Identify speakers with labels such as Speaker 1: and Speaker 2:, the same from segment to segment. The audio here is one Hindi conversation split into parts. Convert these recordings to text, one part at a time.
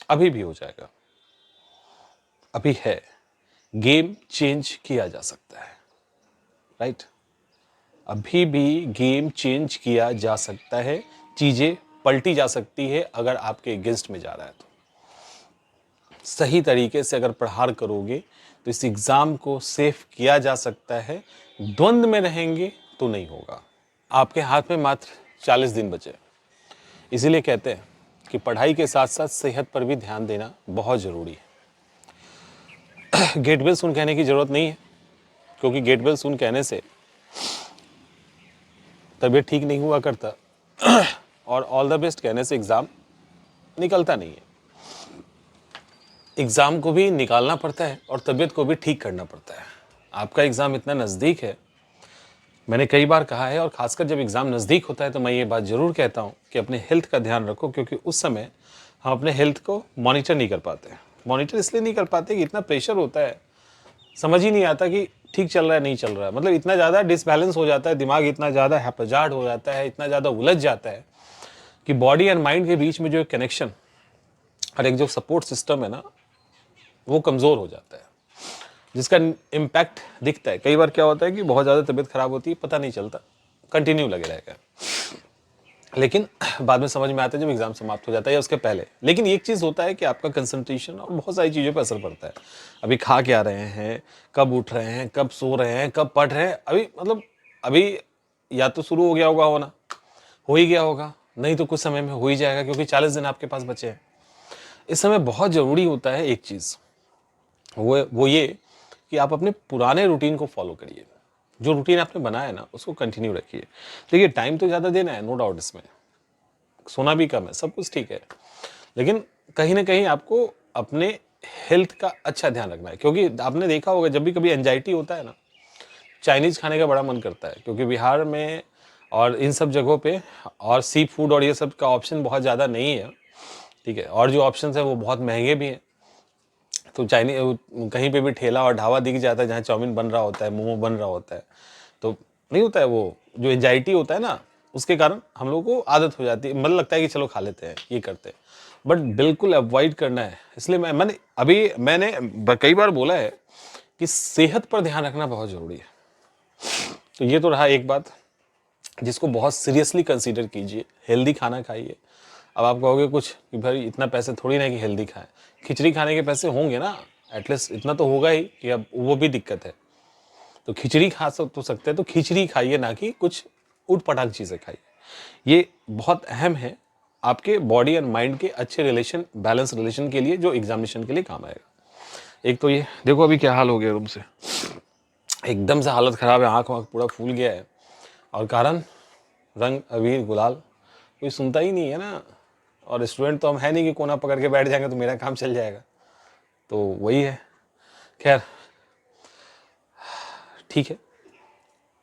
Speaker 1: अभी भी हो जाएगा, अभी है। गेम चेंज किया जा सकता है, राइट? अभी भी गेम चेंज किया जा सकता है, चीजें पलटी जा सकती है अगर आपके अगेंस्ट में जा रहा है तो। सही तरीके से अगर प्रहार करोगे तो इस एग्जाम को सेफ किया जा सकता है। द्वंद्व में रहेंगे तो नहीं होगा। आपके हाथ में मात्र 40 दिन बचे, इसीलिए कहते हैं कि पढ़ाई के साथ साथ सेहत पर भी ध्यान देना बहुत जरूरी है। गेट वेल सुन कहने की जरूरत नहीं है, क्योंकि गेट वेल सुन कहने से तबीयत ठीक नहीं हुआ करता और ऑल द बेस्ट कहने से एग्जाम निकलता नहीं है। एग्जाम को भी निकालना पड़ता है और तबीयत को भी ठीक करना पड़ता है। आपका एग्जाम इतना नज़दीक है, मैंने कई बार कहा है, और खासकर जब एग्जाम नज़दीक होता है तो मैं ये बात जरूर कहता हूँ कि अपने हेल्थ का ध्यान रखो, क्योंकि उस समय हम अपने हेल्थ को मॉनिटर नहीं कर पाते। मॉनिटर इसलिए नहीं कर पाते कि इतना प्रेशर होता है, समझ ही नहीं आता कि ठीक चल रहा है नहीं चल रहा है। मतलब इतना ज़्यादा डिसबैलेंस हो जाता है, दिमाग इतना ज़्यादा हैप्पजार्ड हो जाता है, इतना ज़्यादा उलझ जाता है कि बॉडी एंड माइंड के बीच में जो एक कनेक्शन और एक जो सपोर्ट सिस्टम है ना, वो कमज़ोर हो जाता है, जिसका इम्पैक्ट दिखता है। कई बार क्या होता है कि बहुत ज़्यादा तबीयत खराब होती है, पता नहीं चलता, कंटिन्यू लगे रहेगा, लेकिन बाद में समझ में आता है जब एग्जाम समाप्त हो जाता है या उसके पहले। लेकिन एक चीज़ होता है कि आपका कंसंट्रेशन और बहुत सारी चीज़ों पर असर पड़ता है। अभी खा क्या रहे हैं, कब उठ रहे हैं, कब सो रहे हैं, कब पढ़ रहे हैं। अभी मतलब अभी या तो शुरू हो गया होगा होना, हो ही गया होगा, नहीं तो कुछ समय में हो ही जाएगा, क्योंकि 40 दिन आपके पास बचे हैं। इस समय बहुत ज़रूरी होता है एक चीज़, वो ये कि आप अपने पुराने रूटीन को फॉलो करिए। जो रूटीन आपने बनाया है ना, उसको कंटिन्यू रखिए। देखिए, टाइम तो ज़्यादा देना है, नो डाउट, इसमें सोना भी कम है, सब कुछ ठीक है, लेकिन कहीं ना कहीं आपको अपने हेल्थ का अच्छा ध्यान रखना है। क्योंकि आपने देखा होगा जब भी कभी एंजाइटी होता है ना, चाइनीज़ खाने का बड़ा मन करता है, क्योंकि बिहार में और इन सब जगहों पे और सी फूड और ये सब का ऑप्शन बहुत ज़्यादा नहीं है, ठीक है, और जो ऑप्शन है वो बहुत महंगे भी हैं। तो चाइनीज कहीं पे भी ठेला और ढाबा दिख जाता है जहाँ चाउमीन बन रहा होता है, मोमो बन रहा होता है, तो नहीं होता है, वो जो एंजाइटी होता है ना, उसके कारण हम लोग को आदत हो जाती है, मतलब लगता है कि चलो खा लेते हैं, ये करते हैं, बट बिल्कुल अवॉइड करना है। इसलिए मैंने कई बार बोला है कि सेहत पर ध्यान रखना बहुत जरूरी है। तो ये तो रहा एक बात जिसको बहुत सीरियसली कंसीडर कीजिए, हेल्दी खाना खाइए। अब आप कहोगे कुछ कि भाई इतना पैसे थोड़ी ना कि हेल्दी खाएं, खिचड़ी खाने के पैसे होंगे ना, एटलीस्ट इतना तो होगा ही कि अब वो भी दिक्कत है। तो खिचड़ी खा तो सकते हैं, तो खिचड़ी खाइए, ना कि कुछ उट पटांग चीज़ें खाइए। ये बहुत अहम है आपके बॉडी एंड माइंड के अच्छे रिलेशन, बैलेंस रिलेशन के लिए, जो एग्जामिनेशन के लिए काम आएगा। एक तो ये देखो अभी क्या हाल हो गया रूम से, एकदम से हालत ख़राब है, आँख वाँख पूरा फूल गया है, और कारण रंग अबीर गुलाल, कोई सुनता ही नहीं है ना। और स्टूडेंट तो हम है नहीं कि कोना पकड़ के बैठ जाएंगे तो मेरा काम चल जाएगा, तो वही है। खैर ठीक है,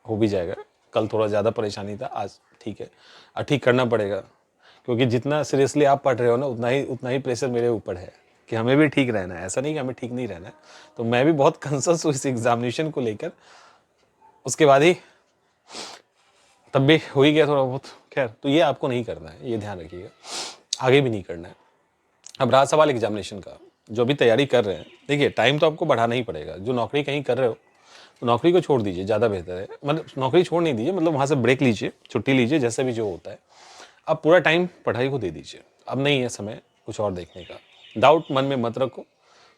Speaker 1: हो भी जाएगा। कल थोड़ा ज़्यादा परेशानी था, आज ठीक है, और ठीक करना पड़ेगा, क्योंकि जितना सीरियसली आप पढ़ रहे हो ना, उतना ही प्रेशर मेरे ऊपर है कि हमें भी ठीक रहना है। ऐसा नहीं कि हमें ठीक नहीं रहना है, तो मैं भी बहुत कंसर्स हूँ इस एग्जामिनेशन को लेकर। उसके बाद ही तब भी हो ही गया थोड़ा बहुत। खैर, तो ये आपको नहीं करना है, ये ध्यान रखिएगा, आगे भी नहीं करना है। अब रहा सवाल एग्जामिनेशन का, जो अभी तैयारी कर रहे हैं, देखिए टाइम तो आपको बढ़ाना ही पड़ेगा। जो नौकरी कहीं कर रहे हो तो नौकरी को छोड़ दीजिए, ज़्यादा बेहतर है। मतलब नौकरी छोड़ नहीं दीजिए, मतलब वहाँ से ब्रेक लीजिए, छुट्टी लीजिए, जैसे भी जो होता है। अब पूरा टाइम पढ़ाई को दे दीजिए, अब नहीं है समय कुछ और देखने का। डाउट मन में मत रखो,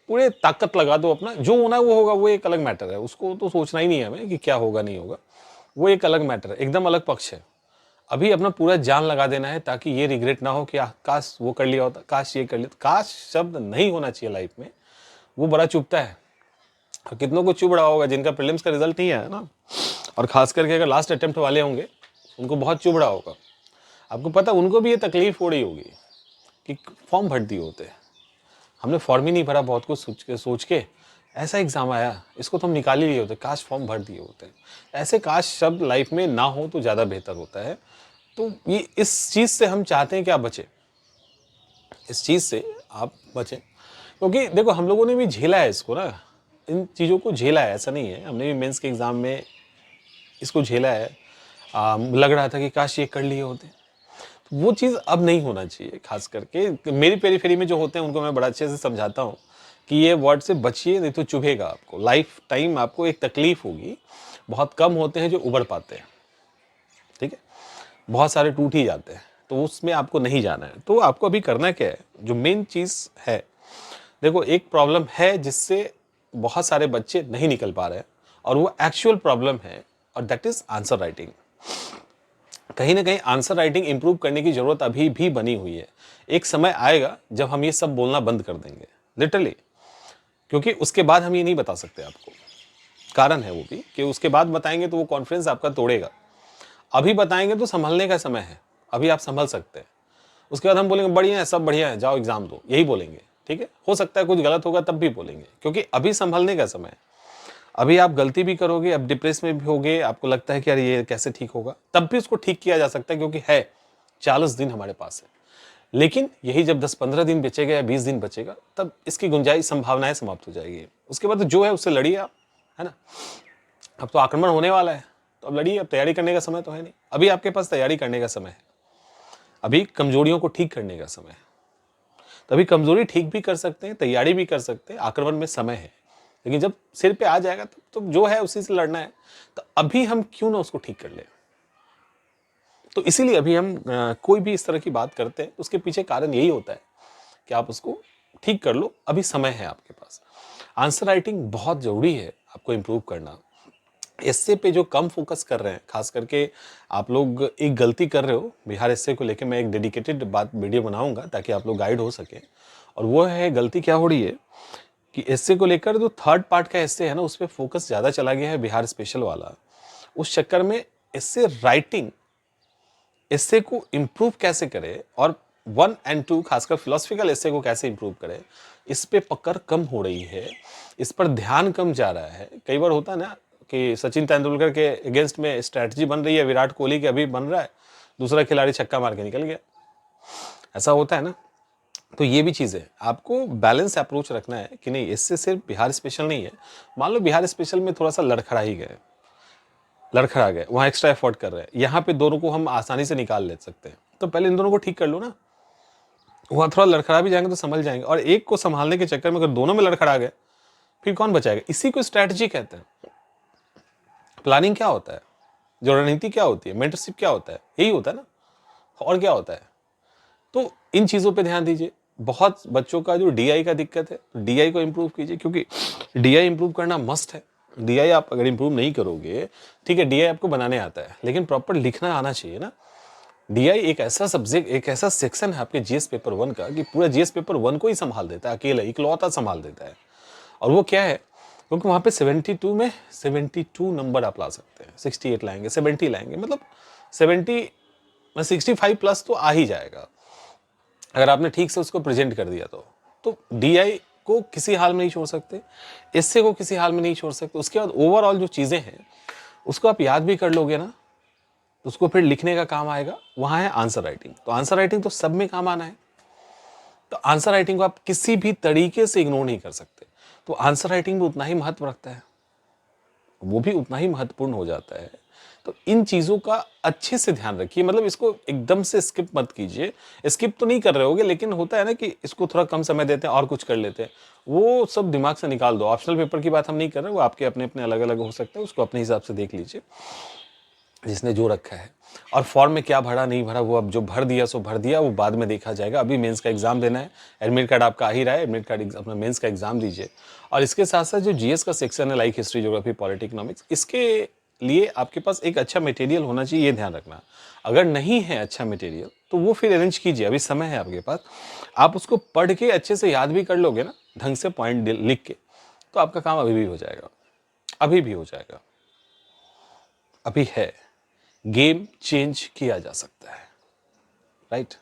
Speaker 1: पूरे ताकत लगा दो अपना, जो होना है वो होगा, वो एक अलग मैटर है, उसको तो सोचना ही नहीं है हमें कि क्या होगा नहीं होगा, वो एक अलग मैटर है, एकदम अलग पक्ष है। अभी अपना पूरा जान लगा देना है, ताकि ये रिग्रेट ना हो कि काश वो कर लिया होता, काश ये कर लिया। काश शब्द नहीं होना चाहिए लाइफ में, वो बड़ा चुभता है। और कितनों को चुभ रहा होगा जिनका प्रीलिम्स का रिजल्ट नहीं आया ना, और खास करके अगर लास्ट अटेम्प्ट वाले होंगे, उनको बहुत चुभ रहा होगा। आपको पता, उनको भी ये तकलीफ हो रही होगी कि फॉर्म भर दिए होते, हमने फॉर्म ही नहीं भरा, बहुत कुछ सोच के ऐसा एग्जाम आया, इसको तो हम निकाल ही लिए होते, काश फॉर्म भर दिए होते। ऐसे काश शब्द लाइफ में ना हो तो ज़्यादा बेहतर होता है। तो ये इस चीज़ से हम चाहते हैं कि आप बचें, इस चीज़ से आप बचें, क्योंकि देखो हम लोगों ने भी झेला है इसको ना, इन चीज़ों को झेला है, ऐसा नहीं है, हमने भी मेंस के एग्ज़ाम में इसको झेला है। लग रहा था कि काश ये कर लिए होते, तो वो चीज़ अब नहीं होना चाहिए। खास करके मेरी पेरीफेरी में जो होते हैं उनको मैं बड़ा अच्छे से समझाता हूँ कि ये वर्ड से बचिए, नहीं तो चुभेगा आपको, लाइफ टाइम आपको एक तकलीफ होगी। बहुत कम होते हैं जो उबड़ पाते हैं, ठीक है, बहुत सारे टूट ही जाते हैं, तो उसमें आपको नहीं जाना है। तो आपको अभी करना क्या है, जो मेन चीज़ है, देखो एक प्रॉब्लम है जिससे बहुत सारे बच्चे नहीं निकल पा रहे हैं, और वो एक्चुअल प्रॉब्लम है, और दैट इज आंसर राइटिंग। कहीं ना कहीं आंसर राइटिंग इंप्रूव करने की जरूरत अभी भी बनी हुई है। एक समय आएगा जब हम ये सब बोलना बंद कर देंगे, लिटरली, क्योंकि उसके बाद हम ये नहीं बता सकते आपको। कारण है वो भी कि उसके बाद बताएंगे तो वो कॉन्फिडेंस आपका तोड़ेगा। अभी बताएंगे तो संभलने का समय है, अभी आप संभल सकते हैं। उसके बाद हम बोलेंगे बढ़िया है, सब बढ़िया है, जाओ एग्जाम दो, यही बोलेंगे, ठीक है। हो सकता है कुछ गलत होगा तब भी बोलेंगे, क्योंकि अभी संभलने का समय है। अभी आप गलती भी करोगे, अब डिप्रेस में भी होगे, आपको लगता है कि यार ये कैसे ठीक होगा, तब भी उसको ठीक किया जा सकता है, क्योंकि है 40 दिन हमारे पास है। लेकिन यही जब 10-15 दिन बचेगा या 20 दिन बचेगा, तब इसकी गुंजाइश, संभावनाएं समाप्त हो जाएगी। उसके बाद जो है उससे लड़िए आप, है ना। अब तो आक्रमण होने वाला है, तो अब लड़िए। अब तैयारी करने का समय तो है नहीं, अभी आपके पास तैयारी करने का समय है, अभी कमजोरियों को ठीक करने का समय है। तभी कमजोरी ठीक भी कर सकते हैं, तैयारी भी कर सकते हैं, आक्रमण में समय है। लेकिन जब सिर पे आ जाएगा तो जो है उसी से लड़ना है। तो अभी हम क्यों ना उसको ठीक कर ले। तो इसीलिए अभी हम कोई भी इस तरह की बात करते हैं तो उसके पीछे कारण यही होता है कि आप उसको ठीक कर लो, अभी समय है आपके पास। आंसर राइटिंग बहुत जरूरी है आपको इम्प्रूव करना। एस्से पे जो कम फोकस कर रहे हैं, खास करके आप लोग एक गलती कर रहे हो बिहार एस्से को लेके, मैं एक डेडिकेटेड बात वीडियो बनाऊंगा ताकि आप लोग गाइड हो सके। और वो है, गलती क्या हो रही है कि एस्से को लेकर जो थर्ड पार्ट का एस्से है ना, उस पर फोकस ज़्यादा चला गया है, बिहार स्पेशल वाला। उस चक्कर में एस्से राइटिंग, एस्से को इम्प्रूव कैसे करें, और 1 और 2 खासकर फिलोसफिकल एस्से को कैसे इम्प्रूव करें, इस पे पकड़ कम हो रही है, इस पर ध्यान कम जा रहा है। कई बार होता है ना कि सचिन तेंदुलकर के अगेंस्ट में स्ट्रैटेजी बन रही है, विराट कोहली के अभी बन रहा है, दूसरा खिलाड़ी छक्का मार के निकल गया, ऐसा होता है ना। तो ये भी चीज़ है, आपको बैलेंस अप्रोच रखना है कि नहीं, इससे सिर्फ बिहार स्पेशल नहीं है। मान लो बिहार स्पेशल में थोड़ा सा लड़खड़ा गए, वहाँ एक्स्ट्रा एफर्ट कर रहे हैं, यहाँ पे दोनों को हम आसानी से निकाल ले सकते हैं, तो पहले इन दोनों को ठीक कर लो ना। वहाँ थोड़ा लड़खड़ा भी जाएंगे तो संभल जाएंगे, और एक को संभालने के चक्कर में अगर दोनों में लड़खड़ा गए, फिर कौन बचाएगा। इसी को स्ट्रैटेजी कहते हैं। प्लानिंग क्या होता है, जो रणनीति क्या होती है, मेंटरशिप क्या होता है, यही होता है ना, और क्या होता है। तो इन चीज़ों पे ध्यान दीजिए। बहुत बच्चों का जो डीआई का दिक्कत है, डीआई को इम्प्रूव कीजिए, क्योंकि डीआई इम्प्रूव करना मस्ट है। डीआई आप अगर इम्प्रूव नहीं करोगे, ठीक है, डीआई आपको बनाने आता है, लेकिन प्रॉपर लिखना आना चाहिए ना। डीआई एक ऐसा सब्जेक्ट, एक ऐसा सेक्शन है आपके जीएस पेपर 1 का कि पूरा जीएस पेपर 1 को ही संभाल देता है, अकेला इकलौता संभाल देता है। और वो क्या है, क्योंकि वहाँ पे 72 में 72 नंबर आप ला सकते हैं, 68 लाएंगे, 70 लाएंगे, मतलब 70 में 65 प्लस तो आ ही जाएगा अगर आपने ठीक से उसको प्रेजेंट कर दिया तो डीआई को किसी हाल में नहीं छोड़ सकते, इससे को किसी हाल में नहीं छोड़ सकते। उसके बाद ओवरऑल जो चीज़ें हैं उसको आप याद भी कर लोगे ना, तो उसको फिर लिखने का काम आएगा। वहाँ है आंसर राइटिंग, तो आंसर राइटिंग तो सब में काम आना है। तो आंसर राइटिंग को आप किसी भी तरीके से इग्नोर नहीं कर सकते। तो आंसर राइटिंग भी उतना ही महत्व रखता है, वो भी उतना ही महत्वपूर्ण हो जाता है। तो इन चीज़ों का अच्छे से ध्यान रखिए, मतलब इसको एकदम से स्किप मत कीजिए। स्किप तो नहीं कर रहे होगे, लेकिन होता है ना कि इसको थोड़ा कम समय देते हैं और कुछ कर लेते हैं, वो सब दिमाग से निकाल दो। ऑप्शनल पेपर की बात हम नहीं कर रहे, वो आपके अपने अपने अलग अलग हो सकते हैं, उसको अपने हिसाब से देख लीजिए जिसने जो रखा है। और फॉर्म में क्या भरा नहीं भरा, वो अब जो भर दिया सो भर दिया, वो बाद में देखा जाएगा। अभी मेंस का एग्जाम देना है, एडमिट कार्ड आपका आ ही रहा है, एडमिट कार्ड अपना मेंस का एग्जाम दीजिए। और इसके साथ साथ जो जीएस का सेक्शन है, like history, geography, polity, economics, इसके लिए आपके पास एक अच्छा मटेरियल होना चाहिए, ये ध्यान रखना। अगर नहीं है अच्छा मटेरियल तो वो फिर अरेंज कीजिए, अभी समय है आपके पास। आप उसको पढ़ के अच्छे से याद भी कर लोगे ना, ढंग से पॉइंट लिख के, तो आपका काम अभी भी हो जाएगा, अभी भी हो जाएगा। अभी है, गेम चेंज किया जा सकता है, राइट।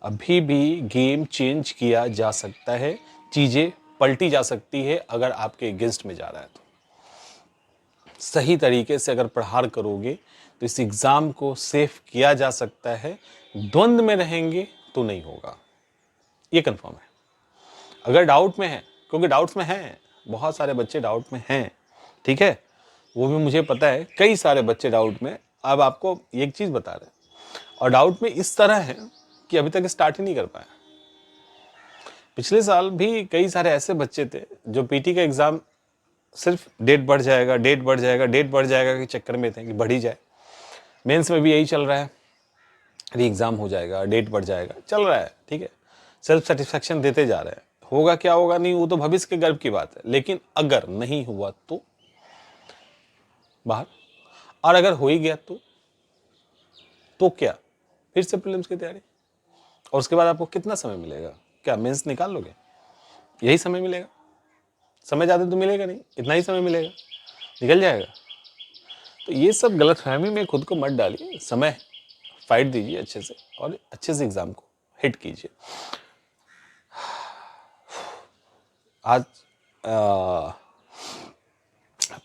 Speaker 1: अभी भी गेम चेंज किया जा सकता है, चीजें पलटी जा सकती है अगर आपके अगेंस्ट में जा रहा है तो। सही तरीके से अगर प्रहार करोगे तो इस एग्जाम को सेफ किया जा सकता है। द्वंद में रहेंगे तो नहीं होगा, ये कंफर्म है। अगर डाउट में है, क्योंकि डाउट्स में हैं, बहुत सारे बच्चे डाउट में हैं, ठीक है, वो भी मुझे पता है, कई सारे बच्चे डाउट में। अब आपको एक चीज बता रहे हैं, और डाउट में इस तरह है कि अभी तक स्टार्ट ही नहीं कर पाए। पिछले साल भी कई सारे ऐसे बच्चे थे जो पीटी का एग्ज़ाम सिर्फ डेट बढ़ जाएगा, डेट बढ़ जाएगा, डेट बढ़ जाएगा के चक्कर में थे कि बढ़ ही जाए। मेंस में भी यही चल रहा है, री एग्ज़ाम हो जाएगा, डेट बढ़ जाएगा, चल रहा है, ठीक है। सेल्फ सेटिस्फैक्शन देते जा रहे हैं। होगा क्या होगा नहीं, वो तो भविष्य के गर्व की बात है, लेकिन अगर नहीं हुआ तो बाहर, और अगर हो ही गया तो क्या, फिर से प्रीलिम्स की तैयारी। और उसके बाद आपको कितना समय मिलेगा? क्या मेंस निकाल लोगे? यही समय मिलेगा? समय ज़्यादा तो मिलेगा नहीं, इतना ही समय मिलेगा, निकल जाएगा। तो ये सब गलतफहमी में खुद को मत डालिए, समय फाइट दीजिए अच्छे से और अच्छे से एग्ज़ाम को हिट कीजिए। आज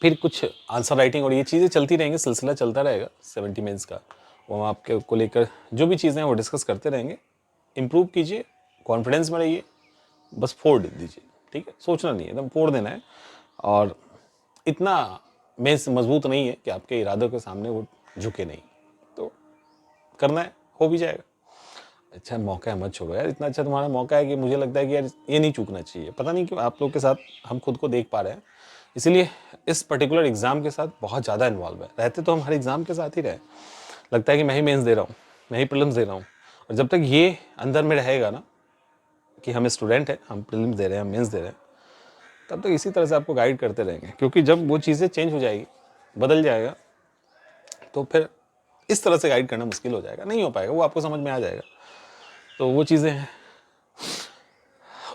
Speaker 1: फिर कुछ आंसर राइटिंग और ये चीज़ें चलती रहेंगी, सिलसिला चलता रहेगा 70 मेंस का। वो हम आपके को लेकर जो भी चीज़ें हैं वो डिस्कस करते रहेंगे। इम्प्रूव कीजिए, कॉन्फिडेंस में रहिए, बस फोड़ दीजिए, ठीक है। सोचना नहीं है, एकदम फोड़ देना है। और इतना मेंस मजबूत नहीं है कि आपके इरादों के सामने वो झुके नहीं, तो करना है, हो भी जाएगा। अच्छा मौका है, मत छोड़ो यार, इतना अच्छा तुम्हारा मौका है कि मुझे लगता है कि यार ये नहीं चूकना चाहिए। पता नहीं क्यों आप लोग के साथ हम खुद को देख पा रहे हैं, इसीलिए इस पर्टिकुलर एग्ज़ाम के साथ बहुत ज़्यादा इन्वॉल्व है। रहते तो हम हर एग्ज़ाम के साथ ही रहे, लगता है कि मैं ही मेंस दे रहा हूँ, मैं ही प्रीलिम्स दे रहा हूँ। और जब तक ये अंदर में रहेगा ना कि हम स्टूडेंट हैं, हम प्रीलिम्स दे रहे हैं, हम मेंस दे रहे हैं, तब तक इसी तरह से आपको गाइड करते रहेंगे। क्योंकि जब वो चीज़ें चेंज हो जाएगी, बदल जाएगा, तो फिर इस तरह से गाइड करना मुश्किल हो जाएगा, नहीं हो पाएगा, वो आपको समझ में आ जाएगा। तो वो चीज़ें हैं,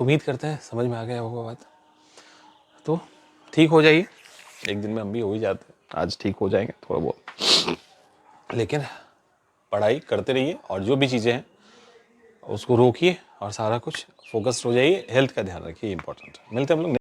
Speaker 1: उम्मीद करते हैं समझ में आ गया होगा बात। तो ठीक हो जाइए, एक दिन में हम भी हो ही जाते हैं, आज ठीक हो जाएंगे थोड़ा बहुत, लेकिन पढ़ाई करते रहिए और जो भी चीज़ें हैं उसको रोकिए और सारा कुछ फोकस्ड हो जाइए। हेल्थ का ध्यान रखिए, इंपॉर्टेंट है। मिलते हैं हम लोग।